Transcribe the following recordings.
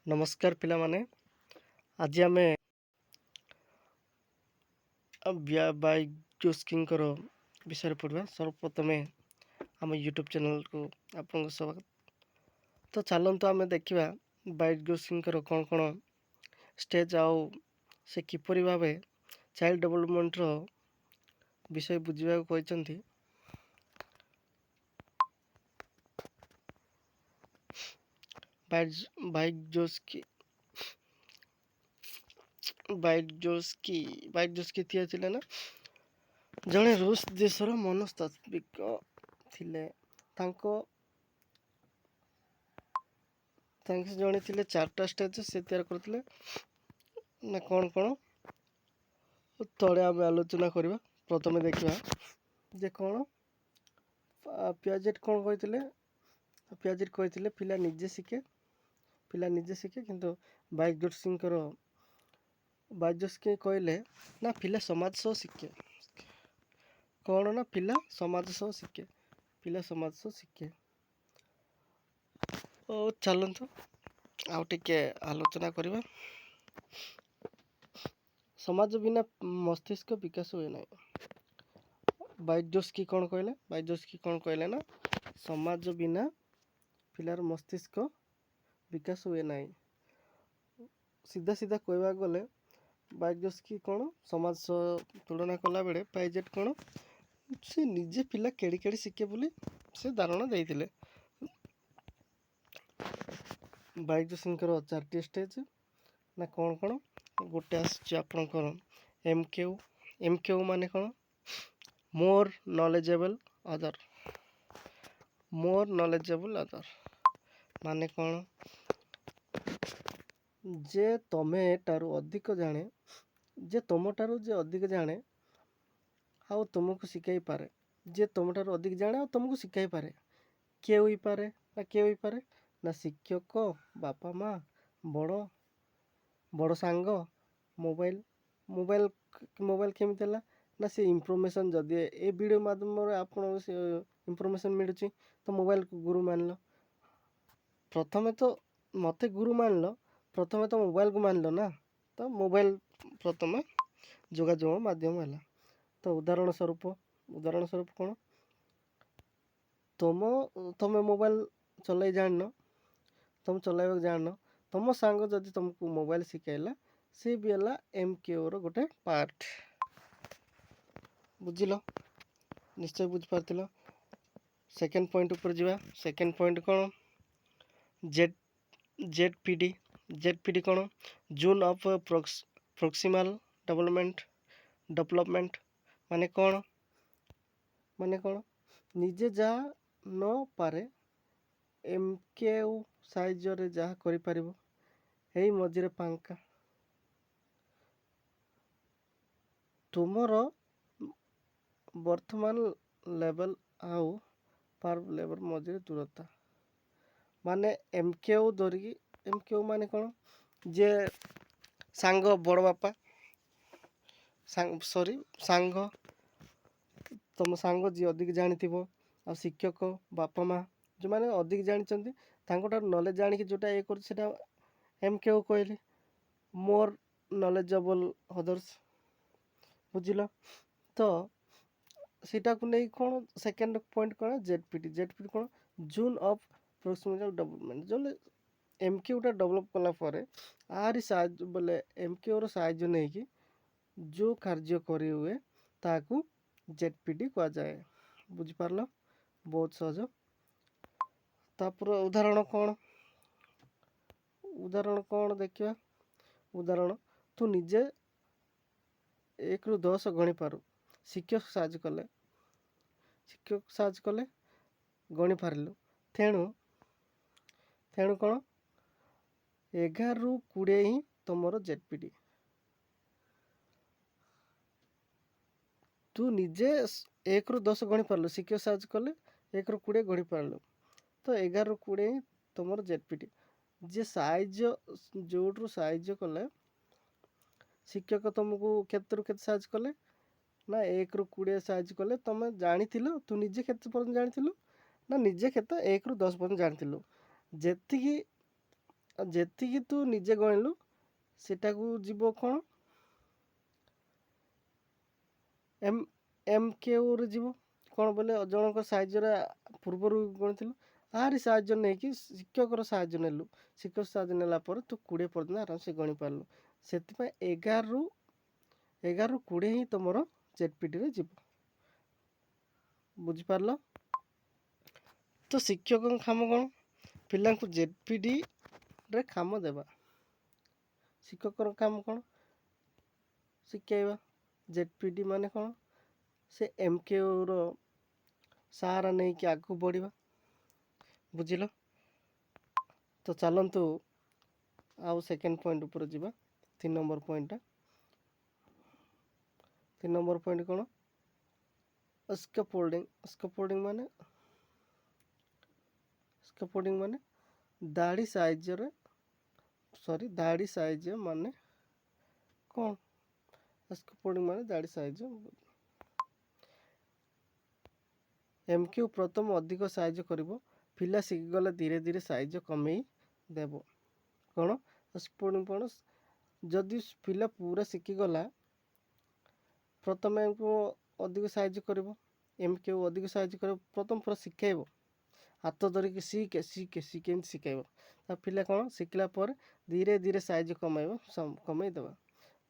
ନମସ୍କାର ପିଲାମାନେ, ଆଜି ଆମେ ବାଇଜୋସ୍କିଙ୍କର ବିଷୟରେ ପଢ଼ିବା। ସର୍ବପ୍ରଥମେ ଆମ ୟୁଟ୍ୟୁବ୍ ଚ୍ୟାନେଲକୁ ଆପଣଙ୍କ ସ୍ୱାଗତ। ତ ଚାଲନ୍ତୁ ଆମେ ଦେଖିବା ବାଇଜୋସ୍କିଙ୍କର କ'ଣ କ'ଣ ଷ୍ଟେଜ୍ ଆଉ ସେ କିପରି ଭାବେ ଚାଇଲ୍ଡ ଡେଭଲପମେଣ୍ଟର ବିଷୟ ବୁଝିବାକୁ କହିଛନ୍ତି। ବାଇଜୋସ୍କି ଥିଲେ ନା ଜଣେ ରୁଷ ଦେଶର ମନସ୍ତାତ୍ତ୍ୱିକ ଥିଲେ। ତାଙ୍କ ଜଣେ ଥିଲେ 4ଟା ଷ୍ଟେଜ୍ ସେ ତିଆରି କରିଥିଲେ ନା କ'ଣ ତଳେ ଆମେ ଆଲୋଚନା କରିବା। ପ୍ରଥମେ ଦେଖିବା ଯେ କ'ଣ ପିଆଜେଟ୍ କ'ଣ କହିଥିଲେ। ପିଆଜେଟ୍ କହିଥିଲେ ପିଲା ନିଜେ ଶିଖେ, କିନ୍ତୁ ବାଇଜୋସ୍କି କହିଲେ ନା ପିଲା ସମାଜ ସହ ଶିଖେ। କ'ଣ ନା ପିଲା ସମାଜ ସହ ଶିଖେ। ଓ ଚାଲନ୍ତୁ ଆଉ ଟିକେ ଆଲୋଚନା କରିବା। ସମାଜ ବିନା ମସ୍ତିଷ୍କ ବିକାଶ ହୁଏ ନାହିଁ। ବାଇଜୋସ୍କି କ'ଣ କହିଲେ ନା ସମାଜ ବିନା ପିଲାର ମସ୍ତିଷ୍କ ବିକାଶ ହୁଏ ନାହିଁ। ସିଧା କହିବାକୁ ଗଲେ ବାଇଜୋସ୍କି କ'ଣ ସମାଜ ସହ ତୁଳନା କଲାବେଳେ ପାଇଜେଟ୍ କ'ଣ ସେ ନିଜେ ପିଲା କେଡ଼ି ଶିଖେ ବୋଲି ସେ ଧାରଣା ଦେଇଥିଲେ। ବାଇଜୋସ୍କିଙ୍କର 4ଟି ଷ୍ଟେଜ୍ ନା କ'ଣ ଗୋଟେ ଆସୁଛି ଆପଣଙ୍କର MQ ମାନେ କ'ଣ ମୋର୍ ନଲେଜେବଲ୍ ଅଦର୍। ମାନେ କ'ଣ ଯେ ତମଠାରୁ ଅଧିକ ଜାଣେ ଆଉ ତୁମକୁ ଶିଖାଇ ପାରେ। କିଏ ହୋଇପାରେ ନା ଶିକ୍ଷକ, ବାପା ମା, ବଡ଼ ସାଙ୍ଗ। ମୋବାଇଲ କେମିତି ହେଲା ନା ସେ ଇନଫର୍ମେସନ୍, ଯଦି ଏ ଭିଡ଼ିଓ ମାଧ୍ୟମରେ ଆପଣଙ୍କୁ ସେ ଇନଫର୍ମେସନ୍ ମିଳୁଛି ତ ମୋବାଇଲକୁ ଗୁରୁ ମାନିଲ। ପ୍ରଥମେ ତ ମୋତେ ଗୁରୁ ମାନିଲ, ପ୍ରଥମେ ତ ମୋବାଇଲକୁ ମାନିଲ ନା। ତ ମୋବାଇଲ ପ୍ରଥମେ ଯୋଗାଯୋଗ ମାଧ୍ୟମ ହେଲା। ତ ଉଦାହରଣ ସ୍ୱରୂପ କ'ଣ ତମେ ମୋବାଇଲ ଚଲାଇବାକୁ ଜାଣିନ, ତମ ସାଙ୍ଗ ଯଦି ତମକୁ ମୋବାଇଲ ଶିଖାଇଲା ସେ ବି ହେଲା MQର ଗୋଟେ ପାର୍ଟ। ବୁଝିଲ? ନିଶ୍ଚୟ ବୁଝିପାରିଥିଲ। ସେକେଣ୍ଡ ପଏଣ୍ଟ ଉପରେ ଯିବା। ସେକେଣ୍ଡ ପଏଣ୍ଟ କ'ଣ ZPD କ'ଣ ଜୋନ୍ ଅଫ୍ ପ୍ରକ୍ସିମାଲ ଡେଭଲପମେଣ୍ଟ। ମାନେ କ'ଣ ନିଜେ ଯାହା ନ ପାରେ MQ ସାହାଯ୍ୟରେ ଯାହା କରିପାରିବ। ଏଇ ମଝିରେ ଫାଙ୍କା। ତୁମର ବର୍ତ୍ତମାନ ଲେଭେଲ ଆଉ ପାର୍ଭ ଲେଭେଲ ମଝିରେ ଦୂରତା। ମାନେ MQ ମାନେ କ'ଣ ଯେ ସାଙ୍ଗ, ବଡ଼ ବାପା ସାଙ୍ଗ, ତମ ସାଙ୍ଗ ଯିଏ ଅଧିକ ଜାଣିଥିବ, ଆଉ ଶିକ୍ଷକ, ବାପା ମା ଯେଉଁମାନେ ଅଧିକ ଜାଣିଛନ୍ତି ତାଙ୍କଠାରୁ ନଲେଜ ଆଣିକି ଯେଉଁଟା କରୁଛି ସେଇଟା MQ କହିଲେ। ମୋର୍ ନଲେଜେବଲ୍ ଅଦର୍ସ। ବୁଝିଲ? ତ ସେଇଟାକୁ ନେଇ କ'ଣ ସେକେଣ୍ଡ ପଏଣ୍ଟ କ'ଣ ZPD କ'ଣ ଜୋନ୍ ଅଫ୍ ପ୍ରକ୍ସିମାଲ ଡେଭଲପମେଣ୍ଟ। ଯେଉଁ MQଟା ଡେଭଲପ୍ କଲା ପରେ ଆରି ସାହାଯ୍ୟ ବୋଲେ MQର ସାହାଯ୍ୟ ନେଇକି ଯେଉଁ କାର୍ଯ୍ୟ କରି ହୁଏ ତାହାକୁ ZPD କୁହାଯାଏ। ବୁଝିପାରିଲ? ବହୁତ ସହଜ। ତାପରେ ଉଦାହରଣ କ'ଣ ଦେଖିବା। ଉଦାହରଣ ତୁ ନିଜେ 1ରୁ 10 ଗଣିପାରୁ, ଶିକ୍ଷକ ସାହାଯ୍ୟ କଲେ ଗଣିପାରିଲୁ। ତେଣୁ କ'ଣ 11ରୁ 20 ହିଁ ତମର ZPD। ତୁ ନିଜେ 1ରୁ 10 ଗଣିପାରିଲୁ, ଶିକ୍ଷକ ସାହାଯ୍ୟ କଲେ 1ରୁ 20 ଗଣିପାରିଲୁ, ତ 11ରୁ 20 ହିଁ ତମର ZPD। ଯେ ଯେଉଁଠୁ ସାହାଯ୍ୟ କଲେ ଶିକ୍ଷକ ତମକୁ କେତେରୁ କେତେ ସାହାଯ୍ୟ କଲେ ନା 1ରୁ 20 ସାହାଯ୍ୟ କଲେ। ତମେ ଜାଣିଥିଲ, ତୁ ନିଜେ କେତେ ପର୍ଯ୍ୟନ୍ତ ଜାଣିଥିଲୁ ନା 1ରୁ 10 ପର୍ଯ୍ୟନ୍ତ ଜାଣିଥିଲୁ। ଯେତିକି ଯେତିକି ତୁ ନିଜେ ଗଣିଲୁ ସେଟାକୁ ଯିବ କ'ଣ ଏମ୍ କେଉରେ ଯିବ କ'ଣ ବୋଲେ ଜଣଙ୍କ ସାହାଯ୍ୟରେ ପୂର୍ବରୁ ଗଣିଥିଲୁ ଆହାରି ସାହାଯ୍ୟ ନେଇକି ଶିକ୍ଷକର ସାହାଯ୍ୟ ନେଲୁ। ଶିକ୍ଷକ ସାହାଯ୍ୟ ନେଲା ପରେ ତୁ 20 ପର୍ଯ୍ୟନ୍ତ ଆରାମସେ ଗଣି ପାରିଲୁ। ସେଥିପାଇଁ 11ରୁ 20 ହିଁ ତୁମର ଜେଡପିଟିରେ ଯିବ। ବୁଝିପାରିଲ? ତ ଶିକ୍ଷକଙ୍କ କାମ କ'ଣ? ପିଲାଙ୍କୁ ଜେଡପିଟିରେ କାମ ଦେବା। ଶିକ୍ଷକର କାମ କ'ଣ? ଶିଖାଇବା। ଜେଡପିଟି ମାନେ କ'ଣ? ସେ ଏମ୍କେଓର ସାହାରା ନେଇକି ଆଗକୁ ବଢ଼ିବା। ବୁଝିଲ? ତ ଚାଲନ୍ତୁ ଆଉ ସେକେଣ୍ଡ ପଏଣ୍ଟ ଉପରେ ଯିବା। 3 ନମ୍ବର ପଏଣ୍ଟଟା। 3 ନମ୍ବର ପଏଣ୍ଟ କ'ଣ? ସ୍କାଫୋଲ୍ଡିଂ ମାନେ ଦାଢ଼ି ସାହାଯ୍ୟରେ ମାନେ କ'ଣ? ସ୍କାଫୋଲ୍ଡିଂ ମାନେ ଦାଢ଼ି ସାହାଯ୍ୟ। ଏମ୍କ୍ୟୁ ପ୍ରଥମ ଅଧିକ ସାହାଯ୍ୟ କରିବ। ପିଲା ଶିଖିଗଲେ ଧୀରେ ଧୀରେ ସାହାଯ୍ୟ କମେଇ ଦେବ। କ'ଣ? ସ୍କାଫୋଲ୍ଡିଂ କ'ଣ? ଯଦି ପିଲା ପୁରା ଶିଖିଗଲା ପ୍ରଥମେ ଏମ୍କୁ ଅଧିକ ସାହାଯ୍ୟ କରିବ। ଏମ୍କ୍ୟୁ ଅଧିକ ସାହାଯ୍ୟ କରିବ। ପ୍ରଥମ ପୁରା ଶିଖାଇବ। ହାତ ଧରିକି ଶିଖେ ଏମିତି ଶିଖାଇବ। ତା ପିଲା କ'ଣ ଶିଖିଲା ପରେ ଧୀରେ ଧୀରେ ସାହାଯ୍ୟ କମେଇ ଦେବା।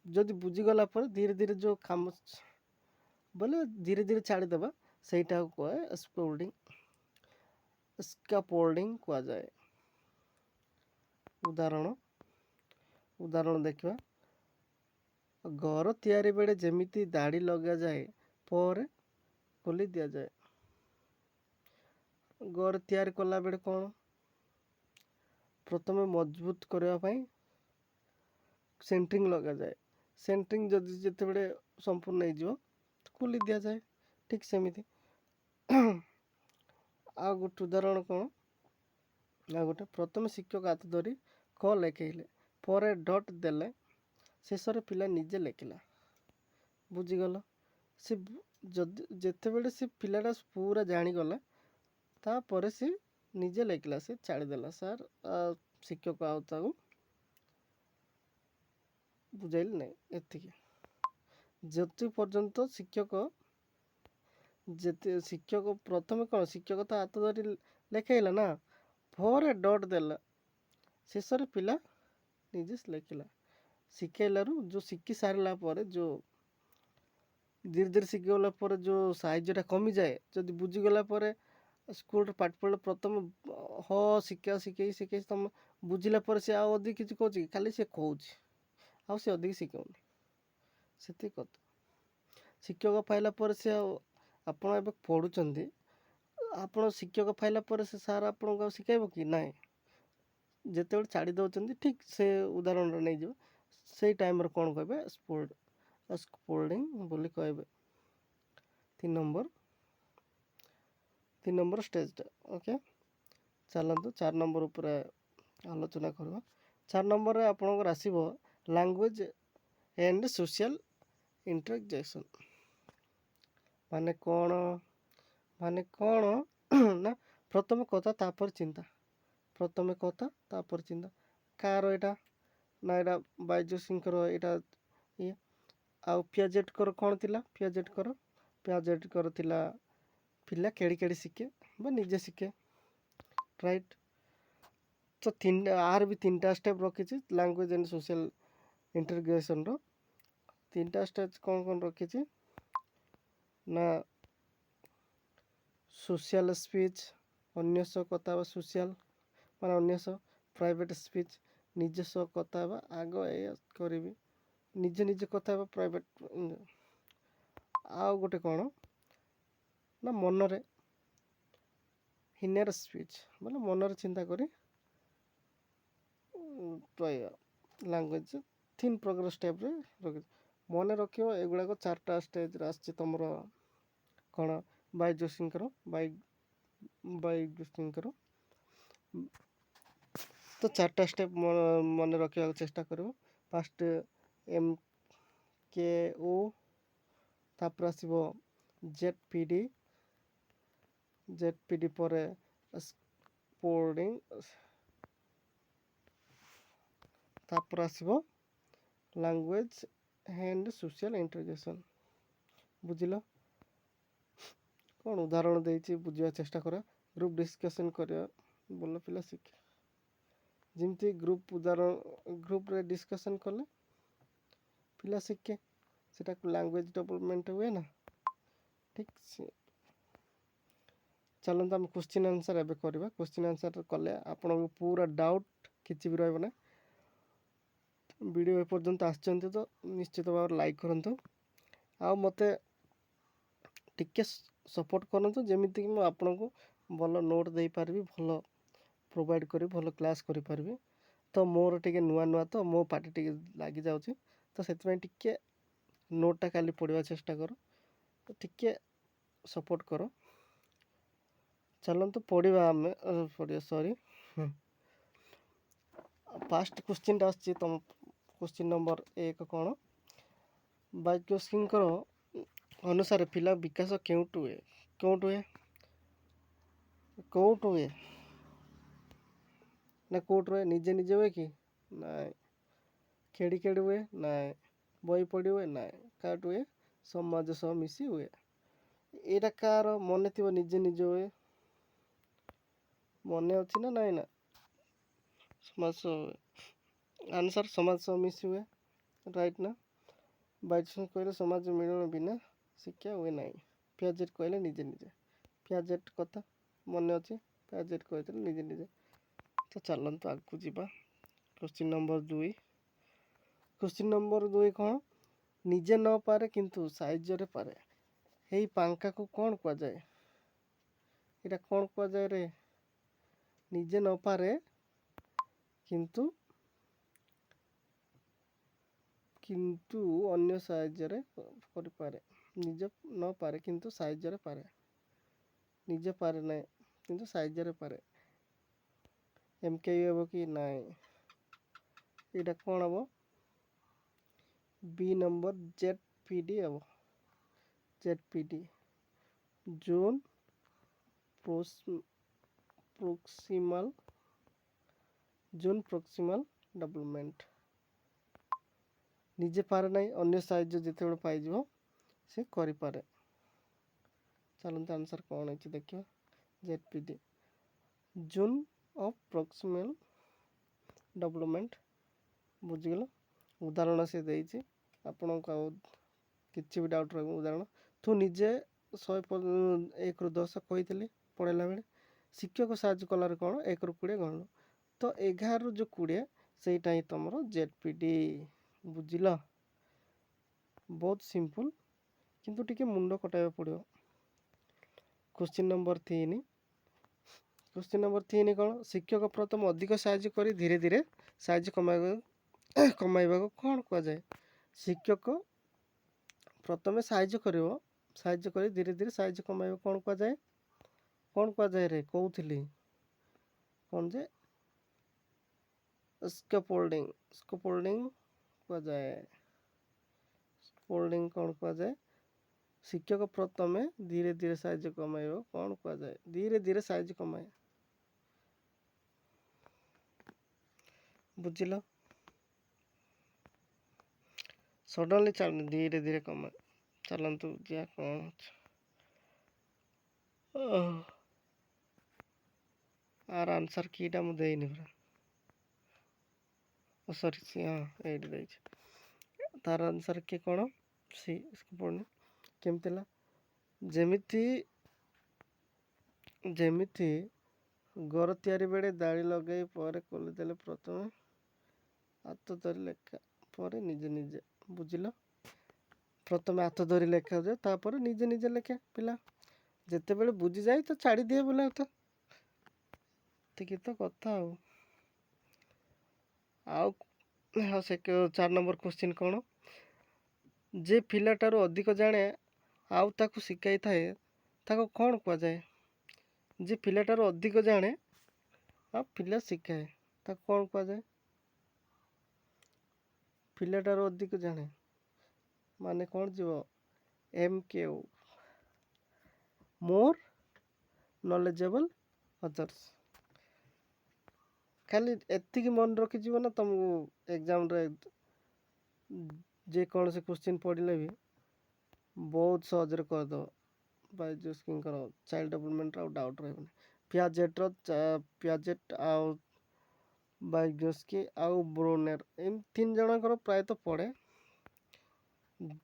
ଯଦି ବୁଝିଗଲା ପରେ ଧୀରେ ଧୀରେ ଯେଉଁ କାମ ବୋଲେ ଧୀରେ ଧୀରେ ଛାଡ଼ିଦେବା। ସେଇଟାକୁ କୁହାଏ ସ୍କାଫୋଲ୍ଡିଂ କୁହାଯାଏ। ଉଦାହରଣ ଦେଖିବା। ଘର ତିଆରି ବେଳେ ଯେମିତି ଦାଢ଼ି ଲଗାଯାଏ ପରେ ଖୋଲି ଦିଆଯାଏ। ଘର ତିଆରି କଲା ବେଳେ କ'ଣ? ପ୍ରଥମେ ମଜବୁତ କରିବା ପାଇଁ ସେଣ୍ଟ୍ରିଂ ଲଗାଯାଏ। ସେଣ୍ଟ୍ରିଂ ଯେତେବେଳେ ସମ୍ପୂର୍ଣ୍ଣ ହେଇଯିବ ଖୋଲି ଦିଆଯାଏ। ଠିକ୍ ସେମିତି ଆଉ ଗୋଟେ ଉଦାହରଣ କ'ଣ? ଆଉ ଗୋଟେ ପ୍ରଥମେ ଶିକ୍ଷକ ହାତ ଧରି କ ଲେଖେଇଲେ ପରେ ଡଟ୍ ଦେଲେ ଶେଷରେ ପିଲା ନିଜେ ଲେଖିଲା। ବୁଝିଗଲ? ସେ ଯେତେବେଳେ ସେ ପିଲାଟା ପୁରା ଜାଣିଗଲା ତାପରେ ସେ ନିଜେ ଲେଖିଲା। ସେ ଛାଡ଼ିଦେଲା ସାର୍ ଶିକ୍ଷକ ଆଉ ତାକୁ ବୁଝାଇଲି ନାହିଁ। ଏତିକି। ଯେତେ ପର୍ଯ୍ୟନ୍ତ ଶିକ୍ଷକ ପ୍ରଥମେ କ'ଣ? ଶିକ୍ଷକ ତ ହାତ ଧରି ଲେଖାଇଲା ନା, ପରେ ଡଟ୍ ଦେଲା ଶେଷରେ ପିଲା ନିଜେ ଲେଖିଲା। ଶିଖାଇଲାରୁ ଯେଉଁ ଶିଖି ସାରିଲା ପରେ ଯେଉଁ ଧୀରେ ଧୀରେ ଶିଖିଗଲା ପରେ ଯେଉଁ ସାହାଯ୍ୟଟା କମିଯାଏ। ଯଦି ବୁଝିଗଲା ପରେ ସ୍କୁଲରେ ପାଠ ପଢ଼ିଲେ ପ୍ରଥମେ ଶିଖେଇ ତମେ ବୁଝିଲା ପରେ ସେ ଆଉ ଅଧିକ କିଛି କହୁଛି କି? ଖାଲି ସେ କହୁଛି ଆଉ ସେ ଅଧିକ ଶିଖାଉନି। ସେତିକି କଥା। ଶିକ୍ଷକ ପାଇଲା ପରେ ସେ ଆଉ ଆପଣ ଏବେ ପଢ଼ୁଛନ୍ତି, ଆପଣ ଶିକ୍ଷକ ପାଇଲା ପରେ ସେ ସାର୍ ଆପଣଙ୍କୁ ଆଉ ଶିଖାଇବ କି? ନାହିଁ। ଯେତେବେଳେ ଛାଡ଼ି ଦେଉଛନ୍ତି ଠିକ୍ ସେ ଉଦାହରଣରେ ନେଇଯିବ। ସେଇ ଟାଇମ୍ରେ କ'ଣ କହିବେ? ସ୍କାଫୋଲ୍ଡିଂ ବୋଲି କହିବେ। 3 ନମ୍ବର ଷ୍ଟେଜ୍ଟା। ଓକେ, ଚାଲନ୍ତୁ 4 ନମ୍ବର ଉପରେ ଆଲୋଚନା କରିବା। 4 ନମ୍ବରରେ ଆପଣଙ୍କର ଆସିବ ଲାଙ୍ଗୁଏଜ୍ ଏଣ୍ଡ ସୋସିଆଲ୍ ଇଣ୍ଟରାକ୍ସନ୍। ମାନେ କ'ଣ ନା ପ୍ରଥମେ କଥା ତାପରେ ଚିନ୍ତା। କାହାର ଏଇଟା? ନା ଏଇଟା ବାଇଜୋସିଙ୍କର ଏଇଟା ଇଏ। ଆଉ ପିଆଜେଟ୍ଙ୍କର କ'ଣ ଥିଲା? ପିଆଜେଟ୍ଙ୍କର ଥିଲା ପିଲା କେଡ଼ି କେଡ଼ି ଶିଖେ ବା ନିଜେ ଶିଖେ। ରାଇଟ୍। ତ ଆର ବି 3ଟା ଷ୍ଟେପ୍ ରଖିଛି ଲାଙ୍ଗୁଏଜ୍ ଆଣ୍ଡ ସୋସିଆଲ୍ ଇଣ୍ଟରାକ୍ସନ୍ର। 3ଟା ଷ୍ଟେଜ୍ କ'ଣ ରଖିଛି ନା ସୋସିଆଲ୍ ସ୍ପିଚ୍, ଅନ୍ୟ ସହ କଥା ହେବା। ସୋସିଆଲ୍ ମାନେ ଅନ୍ୟ ସହ। ପ୍ରାଇଭେଟ୍ ସ୍ପିଚ୍, ନିଜ ସହ କଥା ହେବା। ଆଗ ଏଇଆ କରିବି, ନିଜେ କଥା ହେବା ପ୍ରାଇଭେଟ୍। ଆଉ ଗୋଟେ କ'ଣ ନା ମନରେ ଇନର୍ ସ୍ପିଚ୍ ମାନେ ମନରେ ଚିନ୍ତା କରି ରହିବା। ଲାଙ୍ଗୁଏଜ୍ 3 ପ୍ରକାର ଷ୍ଟେପ୍ରେ ରଖିଛି। ମନେ ରଖିବ ଏଗୁଡ଼ାକ 4ଟା ଷ୍ଟେଜ୍ରେ ଆସିଛି ତୁମର କ'ଣ? ବାଇଜୋସିଙ୍କର ତ 4ଟା ଷ୍ଟେପ୍ ମନେ ରଖିବାକୁ ଚେଷ୍ଟା କରିବ। ଫାଷ୍ଟ MKO, ତାପରେ ଆସିବ ଜେଡପିଡି ପରେ ସ୍କାଫୋଲ୍ଡିଂ, ତାପରେ ଆସିବ ଲାଙ୍ଗୁଏଜ୍ ଆଣ୍ଡ ସୋସିଆଲ୍ ଇଣ୍ଟରାକ୍ସନ୍। ବୁଝିଲ? କ'ଣ ଉଦାହରଣ ଦେଇଛି ବୁଝିବା ଚେଷ୍ଟା କର। ଗ୍ରୁପ୍ ଡିସ୍କସନ୍ କରିବା ଭଲ ପିଲା ଶିଖେ। ଯେମିତି ଗ୍ରୁପ୍ରେ ଡିସ୍କସନ୍ କଲେ ପିଲା ଶିଖେ, ସେଟାକୁ ଲାଙ୍ଗୁଏଜ୍ ଡେଭଲପମେଣ୍ଟ ହୁଏ ନା। ଠିକ୍ ସେ ଚାଲନ୍ତୁ ଆମେ କ୍ୱେଶ୍ଚିନ୍ ଆନ୍ସର୍ ଏବେ କରିବା। କ୍ୱେଶ୍ଚିନ୍ ଆନ୍ସର୍ କଲେ ଆପଣଙ୍କୁ ପୁରା ଡାଉଟ୍ କିଛି ବି ରହିବ ନା। ଭିଡ଼ିଓ ଏପର୍ଯ୍ୟନ୍ତ ଆସିଛନ୍ତି ତ ନିଶ୍ଚିତ ଭାବରେ ଲାଇକ୍ କରନ୍ତୁ, ଆଉ ମୋତେ ଟିକେ ସପୋର୍ଟ କରନ୍ତୁ, ଯେମିତିକି ମୁଁ ଆପଣଙ୍କୁ ଭଲ ନୋଟ୍ ଦେଇପାରିବି, ଭଲ ପ୍ରୋଭାଇଡ଼ କରିବି, ଭଲ କ୍ଲାସ୍ କରିପାରିବି। ତ ମୋର ଟିକେ ନୂଆ ତ ମୋ ପାଟି ଟିକେ ଲାଗିଯାଉଛି, ତ ସେଥିପାଇଁ ଟିକେ ନୋଟ୍ଟା କାଲି ପଢ଼ିବା ଚେଷ୍ଟା କର, ଟିକେ ସପୋର୍ଟ କର। ଚାଲନ୍ତୁ ପଢ଼ିବା ଆମେ ଫାଷ୍ଟ କ୍ୱେଶ୍ଚିନ୍ଟା ଆସୁଛି ତମ କ୍ୱେଶ୍ଚିନ୍ ନମ୍ବର 1 କ'ଣ? ବାକ୍ୟସ୍କିଙ୍କର ଅନୁସାରେ ପିଲା ବିକାଶ କେଉଁଠୁ ହୁଏ? ନା କୋଉଠୁ ହୁଏ? ନିଜେ ହୁଏ କି? ନାଇଁ। ଖେଳି ହୁଏ? ନାଇଁ। ବହି ପଢ଼ି ହୁଏ? ନାଇଁ। କାହାଠୁ ହୁଏ? ସମାଜ ସହ ମିଶି ହୁଏ। ଏଇଟା କାହାର ମନେ ଥିବ? ନିଜେ ହୁଏ। ମନେ ଅଛି ନା ନାଇଁ? ନା ସମାଜ ସହ ହୁଏ। ଆନ୍ସର୍ ସମାଜ ସହ ମିଶି ହୁଏ। ରାଇଟ୍ ନା? ବାଇଚୁଂ କହିଲେ ସମାଜ ମିଳନ ବିନା ଶିକ୍ଷା ହୁଏ ନାହିଁ। ପିଆଜେଟ୍ କହିଲେ ନିଜେ। ପିଆଜେଟ୍ କଥା ମନେ ଅଛି? ପିଆଜେଟ୍ କହିଥିଲେ ନିଜେ। ତ ଚାଲନ୍ତୁ ଆଗକୁ ଯିବା। Question number 2। କ୍ୱେଶ୍ଚିନ୍ ନମ୍ବର 2 କ'ଣ? ନିଜେ ନ ପାରେ କିନ୍ତୁ ସାହାଯ୍ୟରେ ପାରେ। ଏଇ ପାଙ୍କାକୁ କ'ଣ କୁହାଯାଏ? ଏଇଟା କ'ଣ କୁହାଯାଏ ରେ? ନିଜେ ନ ପାରେ କିନ୍ତୁ ଅନ୍ୟ ସାହାଯ୍ୟରେ କରିପାରେ। ନିଜେ ନ ପାରେ କିନ୍ତୁ ସାହାଯ୍ୟରେ ପାରେ। ନିଜେ ପାରେ ନାହିଁ କିନ୍ତୁ ସାହାଯ୍ୟରେ ପାରେ। MKU ହେବ କି? ନାହିଁ। ଏଇଟା କ'ଣ ହେବ? B ନମ୍ବର ZPD ହେବ। ZPD zone ପ୍ରୋକ୍ସିମାଲ୍ development. ନିଜେ ପାରେ ନାହିଁ, ଅନ୍ୟ ସାହାଯ୍ୟ ଯେତେବେଳେ ପାଇଯିବ ସେ କରିପାରେ। ଚାଲନ୍ତୁ ଆନ୍ସର୍ କ'ଣ ହେଇଛି ଦେଖିବା। ZPD zone of proximal development. ବୁଝିଗଲ? ଉଦାହରଣ ସେ ଦେଇଛି, ଆପଣଙ୍କୁ ଆଉ କିଛି ବି ଡାଉଟ୍ ରହିବ। ଉଦାହରଣ ତୁ ନିଜେ 1ରୁ 10 କହିଥିଲି ପଢ଼େଇଲା ବେଳେ। ଶିକ୍ଷକ ସାହାଯ୍ୟ କଲାରେ କ'ଣ? 1ରୁ 20 ଗଣିଲ। ତ 11ରୁ ଯେଉଁ 20 ସେଇଟା ହିଁ ତୁମର ZPD। ବୁଝିଲ? ବହୁତ ସିମ୍ପଲ୍, କିନ୍ତୁ ଟିକେ ମୁଣ୍ଡ ଖଟାଇବାକୁ ପଡ଼ିବ। Question number 3। କ୍ୱେଶ୍ଚିନ୍ ନମ୍ବର 3 କ'ଣ? ଶିକ୍ଷକ ପ୍ରଥମେ ଅଧିକ ସାହାଯ୍ୟ କରି ଧୀରେ ଧୀରେ ସାହାଯ୍ୟ କମାଇବାକୁ କ'ଣ କୁହାଯାଏ? ଶିକ୍ଷକ ପ୍ରଥମେ ସାହାଯ୍ୟ କରି ଧୀରେ ଧୀରେ ସାହାଯ୍ୟ କମାଇବାକୁ କ'ଣ କୁହାଯାଏ? ରେ? କହୁଥିଲି କ'ଣ ଯେ? ସ୍କାଫୋଲ୍ଡିଂ କୁହାଯାଏ। କ'ଣ କୁହାଯାଏ? ଶିକ୍ଷକ ପ୍ରଥମେ ଧୀରେ ଧୀରେ ସାହାଯ୍ୟ କମାଇବାକୁ କ'ଣ କୁହାଯାଏ? ଧୀରେ ଧୀରେ ସାହାଯ୍ୟ କମାଏ। ବୁଝିଲ? ସଡନ୍ଲି ଚାଲୁନି, ଧୀରେ ଧୀରେ କମାଏ। ଚାଲନ୍ତୁ ଯିବା କ'ଣ ଅଛି। ଆର ଆନ୍ସର୍ କିଟା ମୁଁ ଦେଇନି ପରା। ଏଇଠି ଦେଇଛି। ତାର ଆନ୍ସର୍ କିଏ କ'ଣ? ପଡ଼ୁନି। କେମିତି ହେଲା? ଯେମିତି ଘର ତିଆରି ବେଳେ ଦାଢ଼ି ଲଗାଇ ପରେ ଖୋଲିଦେଲେ ପ୍ରଥମେ ହାତ ଧରି ଲେଖା, ପରେ ନିଜେ। ବୁଝିଲ? ପ୍ରଥମେ ହାତ ଧରି ଲେଖା ଯାଏ, ତାପରେ ନିଜେ ଲେଖେ ପିଲା। ଯେତେବେଳେ ବୁଝିଯାଏ ତ ଛାଡ଼ିଦିଏ ବୋଲେ ତ ଏତିକି ତ କଥା ଆଉ ସେ 4 ନମ୍ବର କ୍ୱେଶ୍ଚିନ୍ କ'ଣ? ଯେ ପିଲାଠାରୁ ଅଧିକ ଜାଣେ ଆଉ ତାକୁ ଶିଖାଇଥାଏ ତାକୁ କ'ଣ କୁହାଯାଏ? ଯେ ପିଲାଠାରୁ ଅଧିକ ଜାଣେ ଆଉ ପିଲା ଶିଖାଏ ତାକୁ କ'ଣ କୁହାଯାଏ? ପିଲାଠାରୁ ଅଧିକ ଜାଣେ ମାନେ କ'ଣ ଯିବ? MKO ମୋର୍ ନଲେଜେବଲ୍ ଅଦର୍ସ। ଖାଲି ଏତିକି ମନେ ରଖିଯିବ ନା ତୁମକୁ ଏକ୍ଜାମ୍ରେ ଯେକୌଣସି କ୍ୱେଶ୍ଚିନ୍ ପଡ଼ିଲେ ବି ବହୁତ ସହଜରେ କରିଦେବ। ବାଇଜୁସ୍ଙ୍କର ଚାଇଲ୍ଡ ଡେଭଲପମେଣ୍ଟର ଆଉ ଡାଉଟ୍ ରହିବନି। ପିଆଜେଟ୍ ଆଉ ବାଇଜୁସ୍କି ଆଉ ବ୍ରୋନେର ଏମିତି 3 ଜଣଙ୍କର ପ୍ରାୟତଃ ପଡ଼େ।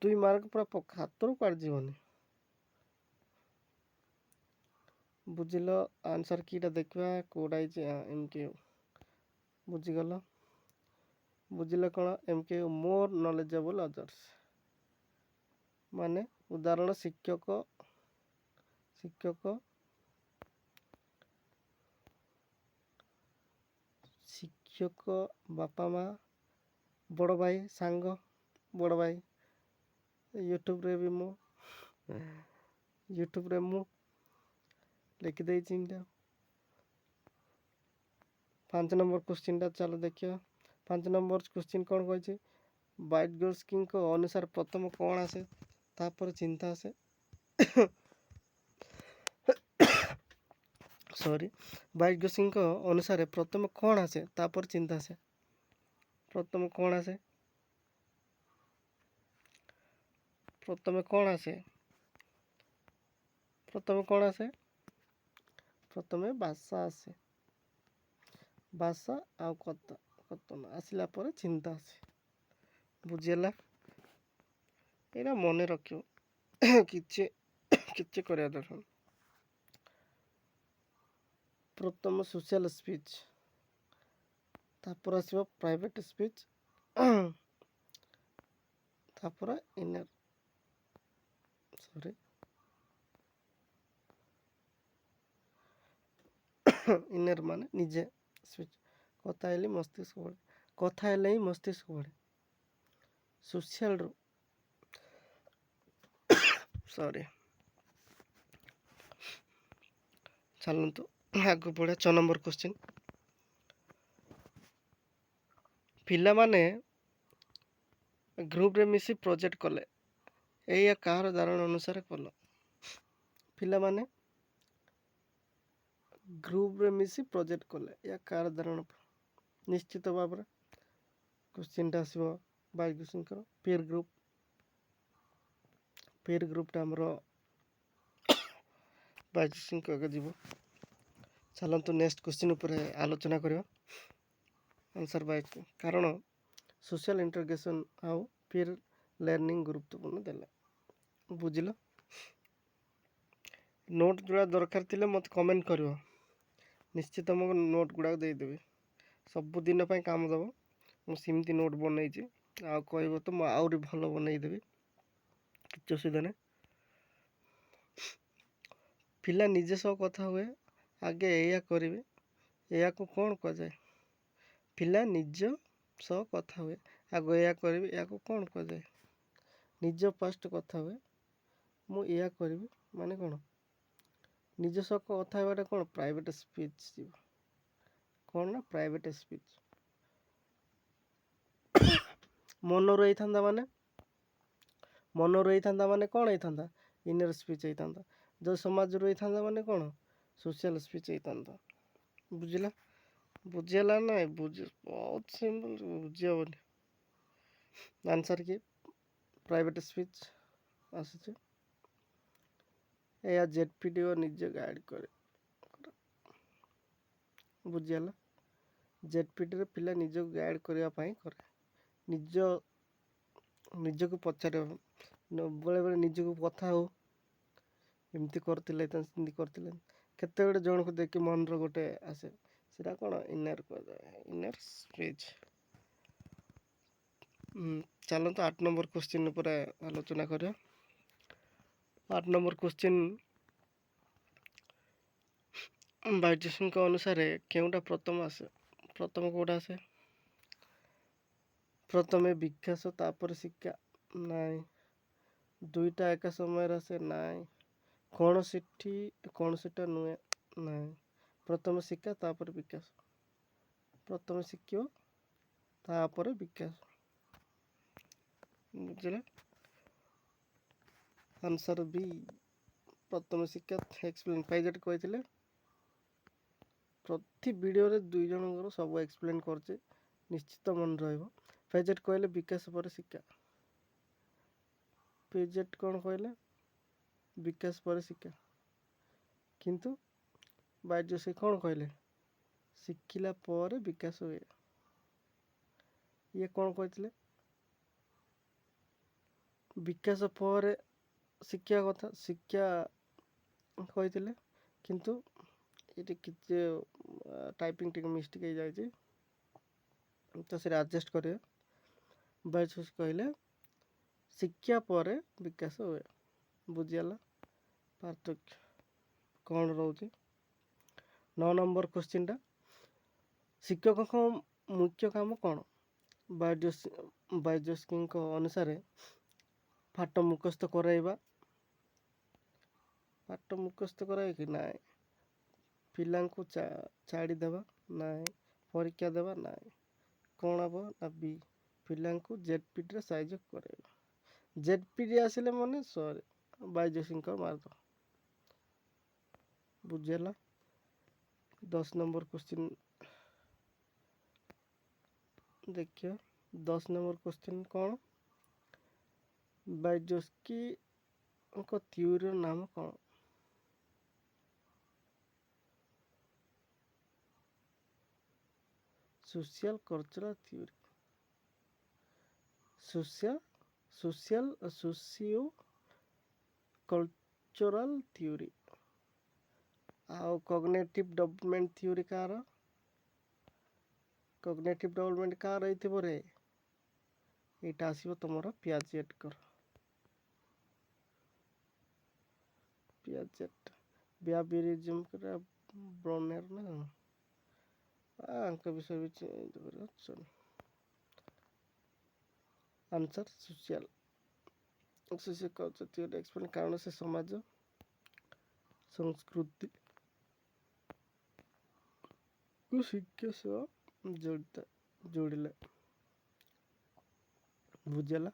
2 ମାର୍କ ପୁରା ହାତରୁ କୁଆଡ଼େ ଯିବନି। ବୁଝିଲ ଆନ୍ସର୍ କିଟା ଦେଖିବା କୋଉଟା ହେଇଛି ଏମକେ ବୁଝିଗଲ। ବୁଝିଲେ କ'ଣ ଏମକେ ମୋର୍ ନଲେଜେବଲ୍ ଅଦର୍ସ ମାନେ ଉଦାହରଣ ଶିକ୍ଷକ ବାପା ମା ବଡ଼ ଭାଇ ସାଙ୍ଗ ବଡ଼ ଭାଇ ୟୁଟ୍ୟୁବରେ ବି ମୁଁ ଲେଖିଦେଇଛି। 5 ନମ୍ବର କ୍ୱେଶ୍ଚିନ୍ଟା ଚାଲ ଦେଖିବା। 5 ନମ୍ବର କ୍ୱେଶ୍ଚିନ୍ କ'ଣ କହିଛି? ବାଇଜୁସ୍କିଙ୍କ ଅନୁସାରେ ପ୍ରଥମ କ'ଣ ଆସେ ତାପରେ ଚିନ୍ତା ଆସେ। ବାଇଜୁସ୍କିଙ୍କ ଅନୁସାରେ ପ୍ରଥମେ କ'ଣ ଆସେ ତାପରେ ଚିନ୍ତା ଆସେ। ପ୍ରଥମେ କ'ଣ ଆସେ? ପ୍ରଥମେ ଭାଷା ଆସେ। ଭାଷା ଆଉ କଥନ ଆସିଲା ପରେ ଚିନ୍ତା ଆସେ। ବୁଝିହେଲା? ଏଇଟା ମନେ ରଖିବ। କିଛି କରିବା ଦରକାର। ପ୍ରଥମ ସୋସିଆଲ ସ୍ପିଚ୍, ତାପରେ ଆସିବ ପ୍ରାଇଭେଟ୍ ସ୍ପିଚ୍, ତାପରେ ଇନର ମାନେ ନିଜେ ସ୍ପିଚ୍। କଥା ହେଲେ ହିଁ ମସ୍ତିଷ୍କ ବଢ଼େ। ସୋସିଆଲରୁ ଚାଲନ୍ତୁ ଆଗକୁ ପଢ଼ିବା। 6 ନମ୍ବର କ୍ୱେଶ୍ଚିନ୍। ପିଲାମାନେ ଗ୍ରୁପରେ ମିଶି ପ୍ରୋଜେକ୍ଟ କଲେ, ଏଇଆ କାହାର ଧାରଣା ଅନୁସାରେ କଲ? ପିଲାମାନେ ଗ୍ରୁପରେ ମିଶି ପ୍ରୋଜେକ୍ଟ କଲେ, ଏହା କାହାର ଧାରଣା? ନିଶ୍ଚିତ ଭାବରେ କ୍ୱେଶ୍ଚିନ୍ଟା ଆସିବ ବାଇଜୁସ୍କିଙ୍କର ପିୟର ଗ୍ରୁପଟା ଆମର ବାଇଜୁସ୍କିଙ୍କ ଆଗେ ଯିବ। ଚାଲନ୍ତୁ ନେକ୍ସଟ କ୍ୱେଶ୍ଚିନ୍ ଉପରେ ଆଲୋଚନା କରିବା। ଆନ୍ସର୍ ବାଇଜୁସ୍କି କାରଣ ସୋସିଆଲ ଇଣ୍ଟରଗ୍ରେସନ୍ ଆଉ ପିୟର ଲର୍ଣ୍ଣିଂ ଗୁରୁତ୍ୱପୂର୍ଣ୍ଣ ଦେଲେ। ବୁଝିଲ? ନୋଟ୍ ଗୁଡ଼ା ଦରକାର ଥିଲେ ମୋତେ କମେଣ୍ଟ କରିବ। ନିଶ୍ଚିତ ମୁଁ ନୋଟ୍ ଗୁଡ଼ାକ ଦେଇଦେବି। ସବୁଦିନ ପାଇଁ କାମ ଦେବ। ମୁଁ ସେମିତି ନୋଟ୍ ବନେଇଛି, ଆଉ କହିବ ତ ମୁଁ ଆହୁରି ଭଲ ବନେଇଦେବି। କିଛି ଅସୁବିଧା ନାହିଁ। ପିଲା ନିଜେ ସହ କଥା ହୁଏ, ଆଗେ ଏଇଆ କରିବେ, ଏହାକୁ କ'ଣ କୁହାଯାଏ? ପିଲା ନିଜ ସହ କଥା ହୁଏ, ଆଗ ଏଇଆ କରିବେ, ଏହାକୁ କ'ଣ କୁହାଯାଏ? ନିଜ ଫାଷ୍ଟ କଥା ହୁଏ, ମୁଁ ଏଇଆ କରିବି ମାନେ କ'ଣ? ନିଜ ସହ କଥା ହେବାଟା କ'ଣ? ପ୍ରାଇଭେଟ୍ ସ୍ପିଚ୍ ଯିବ। କ'ଣ ନା ପ୍ରାଇଭେଟ୍ ସ୍ପିଚ୍। ମନରୁ ହେଇଥାନ୍ତା ମାନେ କ'ଣ ହେଇଥାନ୍ତା? ଇନର ସ୍ପିଚ୍ ହେଇଥାନ୍ତା। ଯଦି ସମାଜରୁ ହେଇଥାନ୍ତା ମାନେ କ'ଣ? ସୋସିଆଲ ସ୍ପିଚ୍ ହେଇଥାନ୍ତା। ବୁଝିହେଲା ନାଇଁ? ବହୁତ ସିମ୍ପଲ୍, ବୁଝିହେବନି। ଆନ୍ସର୍ କି ପ୍ରାଇଭେଟ୍ ସ୍ପିଚ୍ ଆସୁଛି। ଏହା ZPTO ନିଜେ ଗାଇଡ଼ କରେ। ବୁଝିହେଲା? ZPTରେ ପିଲା ନିଜକୁ ଗାଇଡ଼ କରିବା ପାଇଁ କରେ। ନିଜକୁ ପଚାରିବ, ବେଳେବେଳେ ନିଜକୁ କଥା ହଉ, ଏମିତି କରିଥିଲେ ସେମିତି କରିଥିଲେ। କେତେବେଳେ ଜଣକୁ ଦେଖି ମନର ଗୋଟେ ଆସେ, ସେଟା କ'ଣ? Inner speech. ଚାଲନ୍ତୁ 8 ନମ୍ବର କ୍ୱେଶ୍ଚିନ୍ ଉପରେ ଆଲୋଚନା କରିବା। 8 ନମ୍ବର କ୍ୱେଶ୍ଚିନ୍, ବାଇଜୁସ୍କିଙ୍କ ଅନୁସାରେ କେଉଁଟା ପ୍ରଥମ ଆସେ? ପ୍ରଥମ କେଉଁଟା ଆସେ? ପ୍ରଥମେ ବିକାଶ ତାପରେ ଶିକ୍ଷା? ନାଇଁ। ଦୁଇଟା ଏକା ସମୟରେ ଆସେ? ନାଇଁ। କୌଣସିଟା ନୁହେଁ? ନାଇଁ। ପ୍ରଥମେ ଶିକ୍ଷା ତାପରେ ବିକାଶ। ପ୍ରଥମେ ଶିଖିବ ତାପରେ ବିକାଶ। ବୁଝିଲେ? ଆନ୍ସର୍ ବି ପ୍ରଥମେ ଶିକ୍ଷା। ଏକ୍ସପ୍ଲେନ୍ ପାଇଜେଟ୍ କହିଥିଲେ ପ୍ରତି ଭିଡ଼ିଓରେ 2 ଜଣଙ୍କର ସବୁ ଏକ୍ସପ୍ଲେନ୍ କରୁଛି, ନିଶ୍ଚିତ ମନେ ରହିବ। ପେଜେଟ୍ କହିଲେ ବିକାଶ ପରେ ଶିକ୍ଷା। ପେଜେଟ୍ କ'ଣ କହିଲେ? ବିକାଶ ପରେ ଶିକ୍ଷା। କିନ୍ତୁ ବାଇଜୁସି କ'ଣ କହିଲେ? ଶିଖିଲା ପରେ ବିକାଶ ହୁଏ। ଇଏ କ'ଣ କହିଥିଲେ? ବିକାଶ ପରେ ଶିକ୍ଷା କଥା ଶିକ୍ଷା କହିଥିଲେ, କିନ୍ତୁ ଏଠି କିଛି ଟାଇପିଂ ଟିକେ ମିଷ୍ଟେକ୍ ହେଇଯାଇଛି, ତ ସେଟା ଆଡ଼ଜଷ୍ଟ କରିବେ। ବାଇଜୁସି କହିଲେ ଶିକ୍ଷା ପରେ ବିକାଶ ହୁଏ। ବୁଝିଗଲା ପାର୍ଥକ୍ୟ କ'ଣ ରହୁଛି? 9 ନମ୍ବର କ୍ୱେଶ୍ଚିନ୍ଟା, ଶିକ୍ଷକଙ୍କ ମୁଖ୍ୟ କାମ କ'ଣ? ବାଇଜୋସ୍କିଙ୍କ ଅନୁସାରେ ପାଠ ମୁଖସ୍ଥ କରାଇବା। ପାଠ ମୁଖସ୍ଥ କରାଇବା କି? ନାହିଁ। ପିଲାଙ୍କୁ ଛାଡ଼ିଦେବା? ନାହିଁ। ପରୀକ୍ଷା ଦେବା? ନାହିଁ। କ'ଣ ହେବ ନା ବି, ପିଲାଙ୍କୁ ଜେଡ୍ପିଟିରେ ସାହାଯ୍ୟ କରାଇବା। ଜେଡ୍ପିଟି ଆସିଲେ ମାନେ ସରି ବାଇଜୋସ୍କିଙ୍କ ମାର୍କ। ବୁଝିହେଲା? 10 ନମ୍ବର କ୍ୱେଶ୍ଚିନ୍ ଦେଖିବା। 10 ନମ୍ବର କ୍ୱେଶ୍ଚିନ୍ କ'ଣ? ବାଇଜୋସ୍କିଙ୍କ ଥିଓରିର ନାମ କ'ଣ? Social cultural theory. Socio cultural theory. ଆଉ କଗ୍ନେଟିଭ୍ ଡେଭଲପମେଣ୍ଟ ଥିଓରି କାହାର? କଗ୍ନେଟିଭ୍ ଡେଭଲପମେଣ୍ଟ କାହାର ହେଇଥିବ ରେ? ଏଇଟା ଆସିବ ତୁମର ପିଆଜେଟ୍ଙ୍କର। ପିଆଜେଟ୍ ବିହେଭିଅରିଜିମ୍ର ବ୍ରୋନେର ନା ଆଙ୍କ ବିଷୟ ବି ଚେଞ୍ଜ କରିବା। Answer social culture theory explain, କାରଣ ସେ ସମାଜ ସଂସ୍କୃତି ଶିକ୍ଷା ସହ ଯୋଡ଼ିଲେ। ବୁଝିଲା?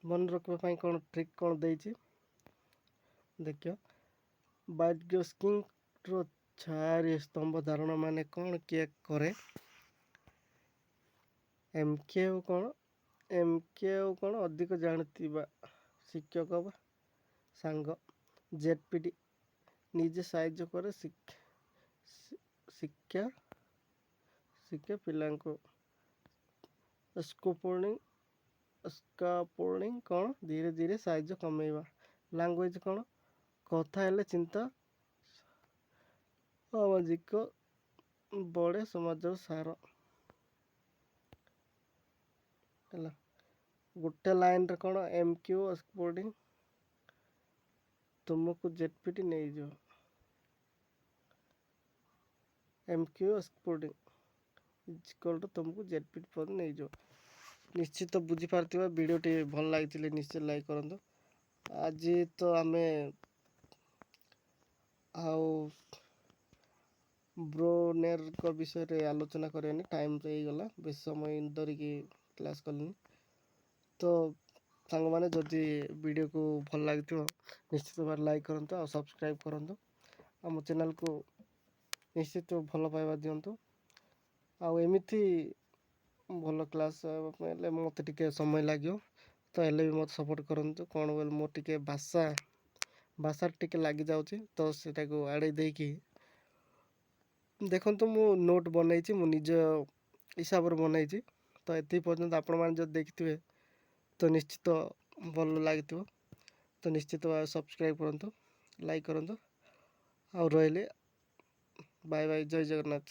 ମନେ ରଖିବା ପାଇଁ କ'ଣ ଟ୍ରିକ୍ କ'ଣ ଦେଇଛି ଦେଖିବ। ବାଇଜୋସ୍କିଙ୍କର 4 ସ୍ତମ୍ଭ ଧାରଣା ମାନେ କ'ଣ କିଏ କରେ? ଏମ୍କେଓ କ'ଣ ଅଧିକ ଜାଣିଥିବା ଶିକ୍ଷକ ବା ସାଙ୍ଗ। ଜେଡ୍ପିଟି ନିଜେ ସାହାଯ୍ୟ କରେ ଶିକ୍ଷା ପିଲାଙ୍କୁ। ସ୍କାଫୋଲ୍ଡିଂ କ'ଣ ଧୀରେ ଧୀରେ ସାହାଯ୍ୟ କମେଇବା। ଲାଙ୍ଗୁଏଜ୍ କ'ଣ କଥା ହେଲେ ଚିନ୍ତା ସାମାଜିକ ବଢ଼େ ସମାଜର ସାର। ହେଲା, ଗୋଟେ ଲାଇନ୍ରେ କ'ଣ ଏମ୍କ୍ୟୁ ସ୍କାଫୋଲ୍ଡିଂ ତୁମକୁ ଜେଡ୍ପିଟି ନେଇଯିବ। ଏମ୍କ୍ୟୁ ସ୍କାଫୋଲ୍ଡିଂ ଇକ୍ୱାଲ୍ ଟୁ ତୁମକୁ ଜେଡ୍ପିଟି ପର୍ଯ୍ୟନ୍ତ ନେଇଯିବ। ନିଶ୍ଚିତ ବୁଝିପାରୁଥିବା। ଭିଡ଼ିଓଟି ଭଲ ଲାଗିଥିଲେ ନିଶ୍ଚୟ ଲାଇକ୍ କରନ୍ତୁ। ଆଜି ତ ଆମେ ଆଉ ବ୍ରୋନେରଙ୍କ ବିଷୟରେ ଆଲୋଚନା କରିବାନି, ଟାଇମ୍ ହେଇଗଲା, ବେଶୀ ସମୟ ଧରିକି କ୍ଲାସ୍ କଲିନି। ତ ସାଙ୍ଗମାନେ ଯଦି ଭିଡ଼ିଓକୁ ଭଲ ଲାଗିଥିବ ନିଶ୍ଚିତ ଭାବରେ ଲାଇକ୍ କରନ୍ତୁ ଆଉ ସବସ୍କ୍ରାଇବ୍ କରନ୍ତୁ। ଆମ ଚ୍ୟାନେଲ୍କୁ ନିଶ୍ଚିତ ଭଲ ପାଇବା ଦିଅନ୍ତୁ। ଆଉ ଏମିତି ଭଲ କ୍ଲାସ୍ ହେବା ପାଇଁ ହେଲେ ମୋତେ ଟିକେ ସମୟ ଲାଗିବ, ତ ହେଲେ ବି ମୋତେ ସପୋର୍ଟ କରନ୍ତୁ। କ'ଣ କହିଲେ ମୋର ଟିକେ ଭାଷାରେ ଟିକେ ଲାଗିଯାଉଛି, ତ ସେଟାକୁ ଆଡ଼େଇ ଦେଇକି ଦେଖନ୍ତୁ। ମୁଁ ନୋଟ୍ ବନେଇଛି, ମୁଁ ନିଜ ହିସାବରେ ବନେଇଛି। ତ ଏତିକି ପର୍ଯ୍ୟନ୍ତ ଆପଣମାନେ ଯଦି ଦେଖିଥିବେ ତ ନିଶ୍ଚିତ ଭଲ ଲାଗିଥିବ। ତ ନିଶ୍ଚିତ ଭାବେ ସବସ୍କ୍ରାଇବ୍ କରନ୍ତୁ, ଲାଇକ୍ କରନ୍ତୁ। ଆଉ ରହିଲି, ବାଏ ବାଏ, ଜୟ ଜଗନ୍ନାଥ।